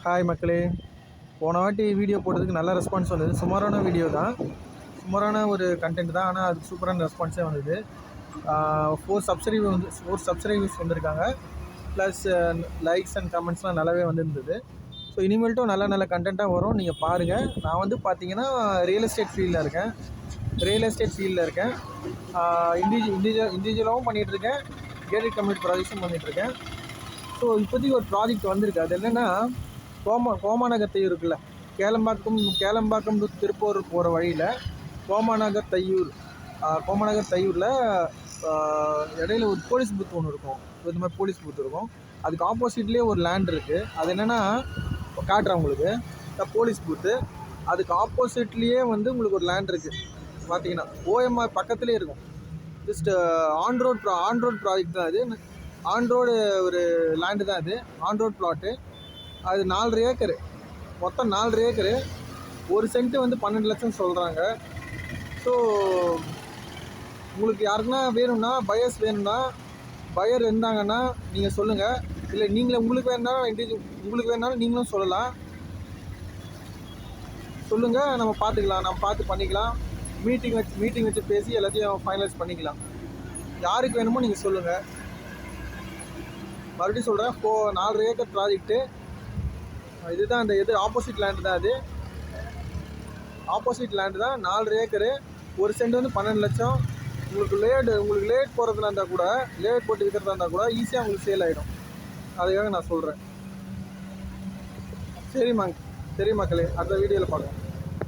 Hi மக்களே, போன வாட்டி வீடியோ போட்டதுக்கு நல்ல ரெஸ்பான்ஸ் வந்தது. சுமாரான வீடியோ தான், சுமாரான ஒரு கண்டென்ட் தான், ஆனால் அதுக்கு சூப்பரான ரெஸ்பான்ஸே வந்தது. 4 சப்ஸ்கிரைபர்ஸ் வந்திருக்காங்க, ப்ளஸ் லைக்ஸ் அண்ட் கமெண்ட்ஸ்லாம் நல்லாவே வந்துருந்தது. ஸோ இனிமேல்ட்டும் நல்ல நல்ல கண்டென்ட்டாக வரும், நீங்கள் பாருங்கள். நான் வந்து பார்த்தீங்கன்னா ரியல் எஸ்டேட் ஃபீல்டில் இருக்கேன். இண்டிவிஜுவலாகவும் பண்ணிகிட்ருக்கேன், கேட்டட் கம்யூனிட்டி ப்ராஜெக்ட்ஸும் பண்ணிகிட்ருக்கேன். ஸோ இப்போதைக்கு ஒரு ப்ராஜெக்ட் வந்திருக்கு. அது என்னென்னா, கோமாநகர் தையூர் இருக்குல்ல, கேளம்பாக்கம் டு திருப்பூர் போகிற வழியில் கோமாநகர் தையூரில் இடையில ஒரு போலீஸ் பூத் ஒன்று இருக்கும். இந்த மாதிரி போலீஸ் பூத் இருக்கும். அதுக்கு ஆப்போசிட்லேயே ஒரு லேண்ட் இருக்குது. அது என்னென்னா, காட்டுறேன் உங்களுக்கு. போலீஸ் பூத்து அதுக்கு ஆப்போசிட்லேயே வந்து உங்களுக்கு ஒரு லேண்ட் இருக்குது. பார்த்தீங்கன்னா OMR பக்கத்துலேயே இருக்கும். ஜஸ்ட் ஆன் ரோட் ப்ராஜெக்ட் தான் அது. ஆன் ரோடு ஒரு லேண்டு தான் அது, ஆன் ரோட் ப்ளாட்டு. அது 4.5 ஏக்கரு, மொத்தம் 4.5 ஏக்கரு. ஒரு சென்ட்டு வந்து 12 லட்சம் சொல்கிறாங்க. ஸோ உங்களுக்கு யாருக்குன்னா வேணும்னா, பையர் இருந்தாங்கன்னா நீங்கள் சொல்லுங்கள். இல்லை உங்களுக்கு வேணுனாலும் நீங்களும் சொல்லலாம். சொல்லுங்கள், நம்ம பார்த்து பண்ணிக்கலாம். மீட்டிங் வச்சு பேசி எல்லாத்தையும் ஃபைனலைஸ் பண்ணிக்கலாம். யாருக்கு வேணுமோ நீங்கள் சொல்லுங்கள். மறுபடியும் சொல்கிறேன், 4.5 ஏக்கர் ப்ராஜெக்ட்டு. இதுதான் அந்த ஆப்போசிட் லேண்டு தான். அது ஆப்போசிட் லேண்டு தான், 4.5 ஏக்கரு. ஒரு சென்ட் வந்து 12 லட்சம். உங்களுக்கு லேட் போகிறதுல இருந்தால் கூட, லேட் போட்டு விற்கிறதா இருந்தால் கூட ஈஸியாக உங்களுக்கு சேல் ஆகிடும். அதுக்காக நான் சொல்கிறேன். சரி மக்களே, அடுத்த வீடியோவில் பார்க்கலாம்.